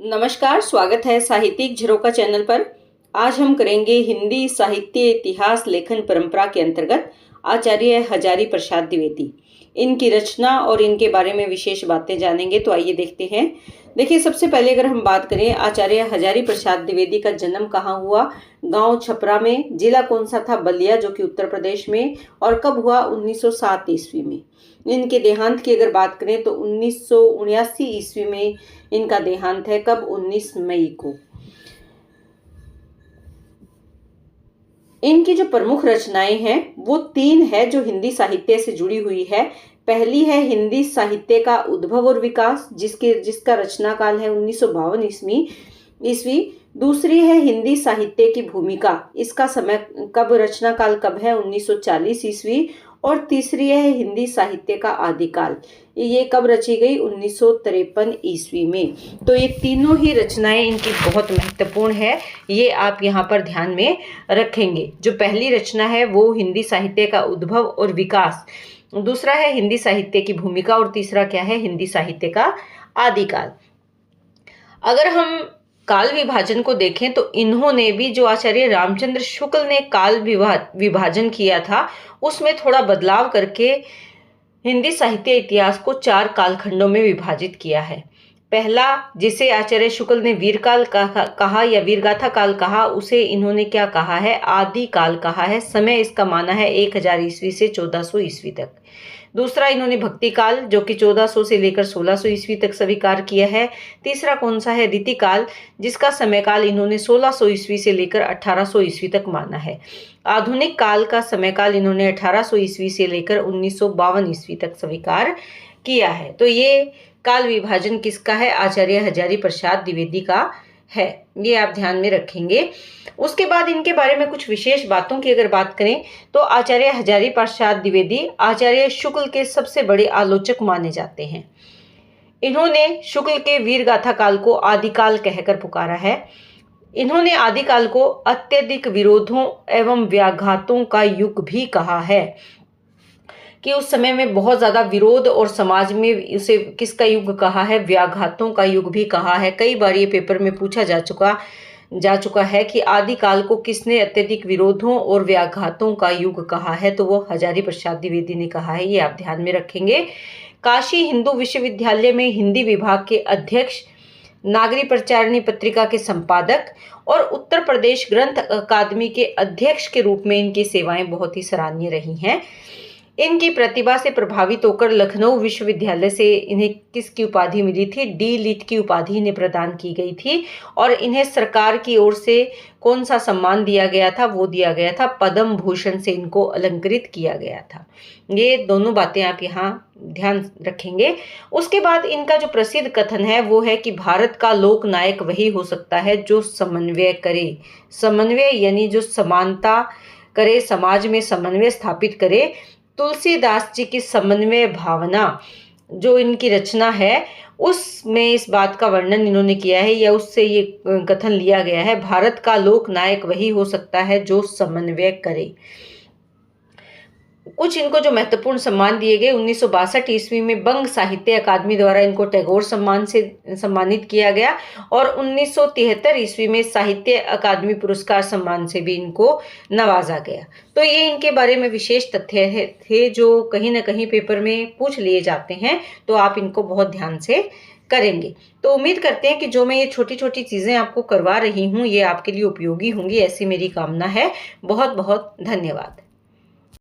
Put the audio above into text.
नमस्कार, स्वागत है साहित्यिक झरोका चैनल पर। आज हम करेंगे हिंदी साहित्य इतिहास लेखन परंपरा के अंतर्गत आचार्य हजारी प्रसाद द्विवेदी, इनकी रचना और इनके बारे में विशेष बातें जानेंगे। तो आइए देखते हैं। देखिए, सबसे पहले अगर हम बात करें आचार्य हजारी प्रसाद द्विवेदी का जन्म कहाँ हुआ, गांव छपरा में, जिला कौन सा था, बलिया, जो कि उत्तर प्रदेश में, और कब हुआ, 1907 ईस्वी में। इनके देहांत की अगर बात करें तो 1979 ईस्वी में इनका देहांत है। कब? 19 मई को। इनकी जो प्रमुख रचनाएं हैं वो 3 है जो हिंदी साहित्य से जुड़ी हुई है। पहली है हिंदी साहित्य का उद्भव और विकास, जिसका रचना काल है 1952 ईस्वी। दूसरी है हिंदी साहित्य की भूमिका, इसका समय कब, रचना काल कब है, 1940 ईस्वी। और तीसरी है हिंदी साहित्य का आदिकाल, ये कब रची गई, 1953 ईस्वी में। तो ये तीनों ही रचनाएं इनकी बहुत महत्वपूर्ण है, ये आप यहाँ पर ध्यान में रखेंगे। जो पहली रचना है वो हिंदी साहित्य का उद्भव और विकास, दूसरा है हिंदी साहित्य की भूमिका, और तीसरा क्या है, हिंदी साहित्य का आदिकाल। अगर हम काल विभाजन को देखें तो इन्होंने भी, जो आचार्य रामचंद्र शुक्ल ने काल विभाजन किया था, उसमें थोड़ा बदलाव करके हिंदी साहित्य इतिहास को 4 कालखंडों में विभाजित किया है। पहला, जिसे आचार्य शुक्ल ने वीरकाल कहा या वीरगाथा काल कहा, उसे इन्होंने क्या कहा है, आदि काल कहा है। समय इसका माना है 1000 ईस्वी से 1400 ईस्वी तक। दूसरा, इन्होंने भक्ति काल, जो कि 1400 से लेकर 1600 ईस्वी तक स्वीकार किया है। तीसरा कौन सा है, रीति काल, जिसका समय काल इन्होंने 1600 ईस्वी से लेकर 1800 ईस्वी तक माना है। आधुनिक काल का समय काल इन्होंने 1800 ईस्वी से लेकर 1952 ईस्वी तक स्वीकार किया है। तो ये काल विभाजन किसका है, आचार्य हजारी प्रसाद द्विवेदी का है, ये आप ध्यान में रखेंगे। उसके बाद इनके बारे में कुछ विशेष बातों की अगर बात करें तो आचार्य हजारी प्रसाद द्विवेदी आचार्य शुक्ल के सबसे बड़े आलोचक माने जाते हैं। इन्होंने शुक्ल के वीरगाथा काल को आदिकाल कहकर पुकारा है। इन्होंने आदिकाल को अत्यधिक विरोधों एवं व्याघातों का युग भी कहा है, कि उस समय में बहुत ज़्यादा विरोध और समाज में उसे किसका युग कहा है, व्याघातों का युग भी कहा है। कई बार ये पेपर में पूछा जा चुका है कि आदिकाल को किसने अत्यधिक विरोधों और व्याघातों का युग कहा है, तो वो हजारी प्रसाद द्विवेदी ने कहा है, ये आप ध्यान में रखेंगे। काशी हिंदू विश्वविद्यालय में हिंदी विभाग के अध्यक्ष, नागरी प्रचारिणी पत्रिका के संपादक और उत्तर प्रदेश ग्रंथ अकादमी के अध्यक्ष के रूप में इनकी सेवाएं बहुत ही सराहनीय रही हैं। इनकी प्रतिभा से प्रभावित होकर लखनऊ विश्वविद्यालय से इन्हें किसकी उपाधि मिली थी, डी लिट की उपाधि इन्हें प्रदान की गई थी। और इन्हें सरकार की ओर से कौन सा सम्मान दिया गया था, वो दिया गया था पद्म भूषण से इनको अलंकृत किया गया था। ये दोनों बातें आप यहाँ ध्यान रखेंगे। उसके बाद इनका जो प्रसिद्ध कथन है वो है कि भारत का लोक नायक वही हो सकता है जो समन्वय करे। समन्वय यानी जो समानता करे, समाज में समन्वय स्थापित करे। तुलसीदास जी की समन्वय भावना जो इनकी रचना है उसमें इस बात का वर्णन इन्होंने किया है, या उससे ये कथन लिया गया है, भारत का लोक नायक वही हो सकता है जो समन्वय करे। कुछ इनको जो महत्वपूर्ण सम्मान दिए गए, 1962 ईस्वी में बंग साहित्य अकादमी द्वारा इनको टैगोर सम्मान से सम्मानित किया गया, और 1973 ईस्वी में साहित्य अकादमी पुरस्कार सम्मान से भी इनको नवाजा गया। तो ये इनके बारे में विशेष तथ्य थे जो कहीं ना कहीं पेपर में पूछ लिए जाते हैं, तो आप इनको बहुत ध्यान से करेंगे। तो उम्मीद करते हैं कि जो मैं ये छोटी छोटी चीज़ें आपको करवा रही हूँ ये आपके लिए उपयोगी होंगी, ऐसी मेरी कामना है। बहुत बहुत धन्यवाद।